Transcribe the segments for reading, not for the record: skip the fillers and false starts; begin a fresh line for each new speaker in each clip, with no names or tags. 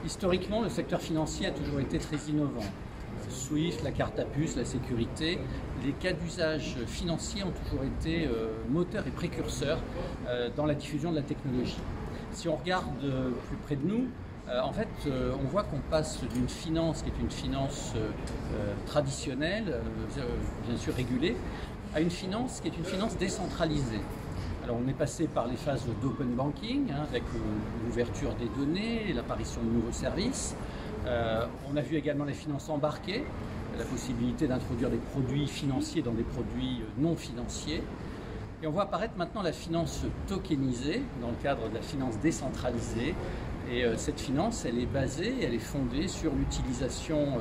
Historiquement, le secteur financier a toujours été très innovant. SWIFT, la carte à puce, la sécurité, les cas d'usage financiers ont toujours été moteurs et précurseurs dans la diffusion de la technologie. Si on regarde plus près de nous, on voit qu'on passe d'une finance qui est une finance traditionnelle, bien sûr régulée, à une finance qui est une finance décentralisée. Alors on est passé par les phases d'open banking, avec l'ouverture des données, l'apparition de nouveaux services. On a vu également les finances embarquées, la possibilité d'introduire des produits financiers dans des produits non financiers. Et on voit apparaître maintenant la finance tokenisée dans le cadre de la finance décentralisée. Et cette finance, elle est basée, elle est fondée sur l'utilisation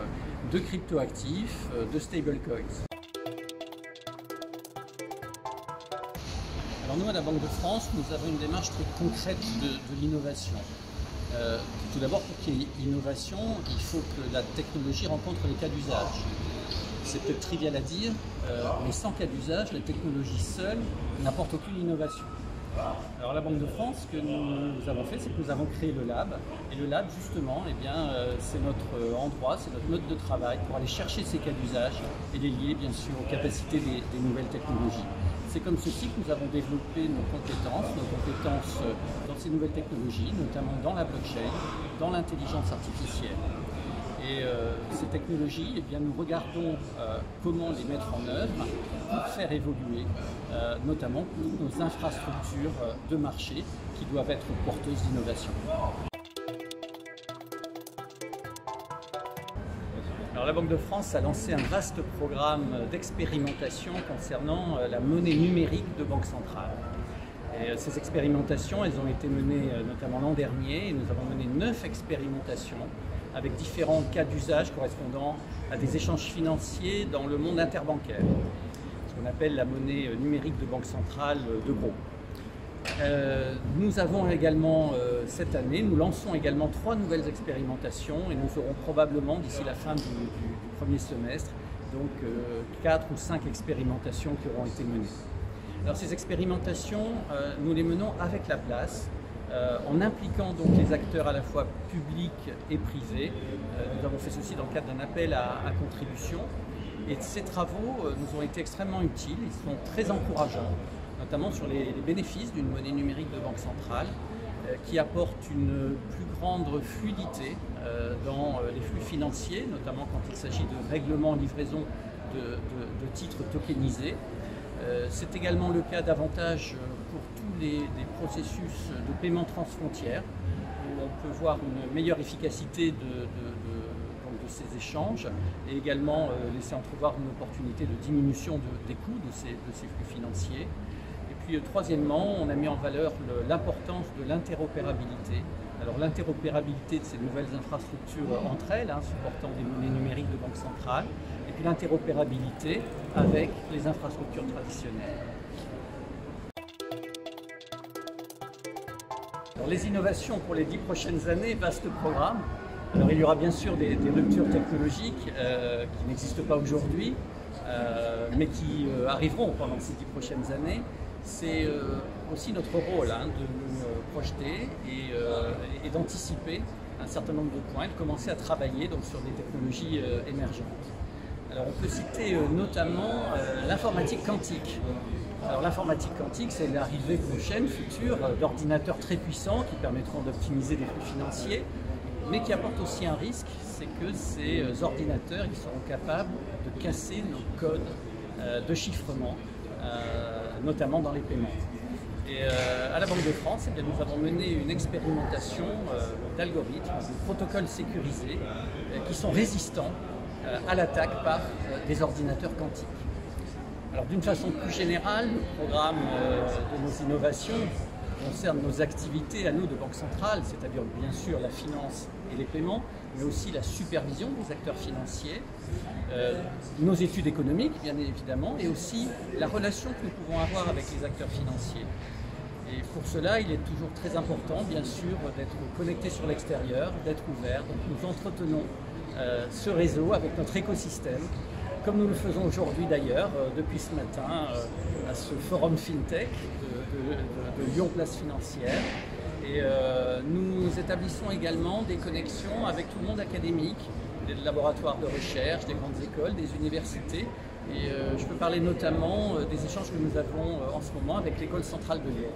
de cryptoactifs, de stablecoins. Alors nous, à la Banque de France, nous avons une démarche très concrète de l'innovation. Tout d'abord, pour qu'il y ait innovation, il faut que la technologie rencontre les cas d'usage. C'est peut-être trivial à dire, mais sans cas d'usage, la technologie seule n'apporte aucune innovation. Alors la Banque de France, ce que nous avons fait, c'est que nous avons créé le Lab. Et le Lab, justement, c'est notre endroit, c'est notre mode de travail pour aller chercher ces cas d'usage et les lier, bien sûr, aux capacités des nouvelles technologies. C'est comme ceci que nous avons développé nos compétences dans ces nouvelles technologies, notamment dans la blockchain, dans l'intelligence artificielle. Et ces technologies, nous regardons comment les mettre en œuvre pour faire évoluer notamment nos infrastructures de marché qui doivent être porteuses d'innovation. Alors, la Banque de France a lancé un vaste programme d'expérimentation concernant la monnaie numérique de Banque Centrale. Et ces expérimentations, elles ont été menées notamment l'an dernier, et nous avons mené 9 expérimentations avec différents cas d'usage correspondant à des échanges financiers dans le monde interbancaire, ce qu'on appelle la monnaie numérique de Banque Centrale de gros. Nous avons également, cette année, nous lançons également 3 nouvelles expérimentations et nous aurons probablement d'ici la fin du premier semestre, donc 4 ou 5 expérimentations qui auront été menées. Alors ces expérimentations, nous les menons avec la place, en impliquant donc les acteurs à la fois publics et privés. Nous avons fait ceci dans le cadre d'un appel à contribution et ces travaux nous ont été extrêmement utiles, ils sont très encourageants, notamment sur les bénéfices d'une monnaie numérique de Banque Centrale qui apporte une plus grande fluidité dans les flux financiers, notamment quand il s'agit de règlement en livraison de titres tokenisés. C'est également le cas davantage pour tous les processus de paiement transfrontières, où on peut voir une meilleure efficacité de ces échanges et également laisser entrevoir une opportunité de diminution des coûts de ces flux financiers. Et puis troisièmement, on a mis en valeur l'importance de l'interopérabilité. Alors l'interopérabilité de ces nouvelles infrastructures entre elles, supportant des monnaies numériques de Banque Centrale, et puis l'interopérabilité avec les infrastructures traditionnelles. Alors, les innovations pour les 10 prochaines années, vaste programme. Alors il y aura bien sûr des ruptures technologiques qui n'existent pas aujourd'hui, mais qui arriveront pendant ces 10 prochaines années. C'est aussi notre rôle de nous projeter et d'anticiper un certain nombre de points, de commencer à travailler donc, sur des technologies émergentes. Alors on peut citer notamment l'informatique quantique. Alors l'informatique quantique, c'est l'arrivée prochaine, future, d'ordinateurs très puissants qui permettront d'optimiser des flux financiers, mais qui apporte aussi un risque, c'est que ces ordinateurs ils seront capables de casser nos codes de chiffrement, notamment dans les paiements. Et à la Banque de France, nous avons mené une expérimentation d'algorithmes, de protocoles sécurisés qui sont résistants à l'attaque par des ordinateurs quantiques. Alors d'une façon plus générale, le programme de nos innovations concerne nos activités à nous de Banque Centrale, c'est-à-dire bien sûr la finance et les paiements, mais aussi la supervision des acteurs financiers, nos études économiques bien évidemment, et aussi la relation que nous pouvons avoir avec les acteurs financiers. Et pour cela, il est toujours très important, bien sûr, d'être connecté sur l'extérieur, d'être ouvert. Donc nous entretenons ce réseau avec notre écosystème, comme nous le faisons aujourd'hui d'ailleurs, depuis ce matin, à ce forum FinTech de Lyon Place Financière. Et nous établissons également des connexions avec tout le monde académique, des laboratoires de recherche, des grandes écoles, des universités. Et je peux parler notamment des échanges que nous avons en ce moment avec l'École centrale de Lyon.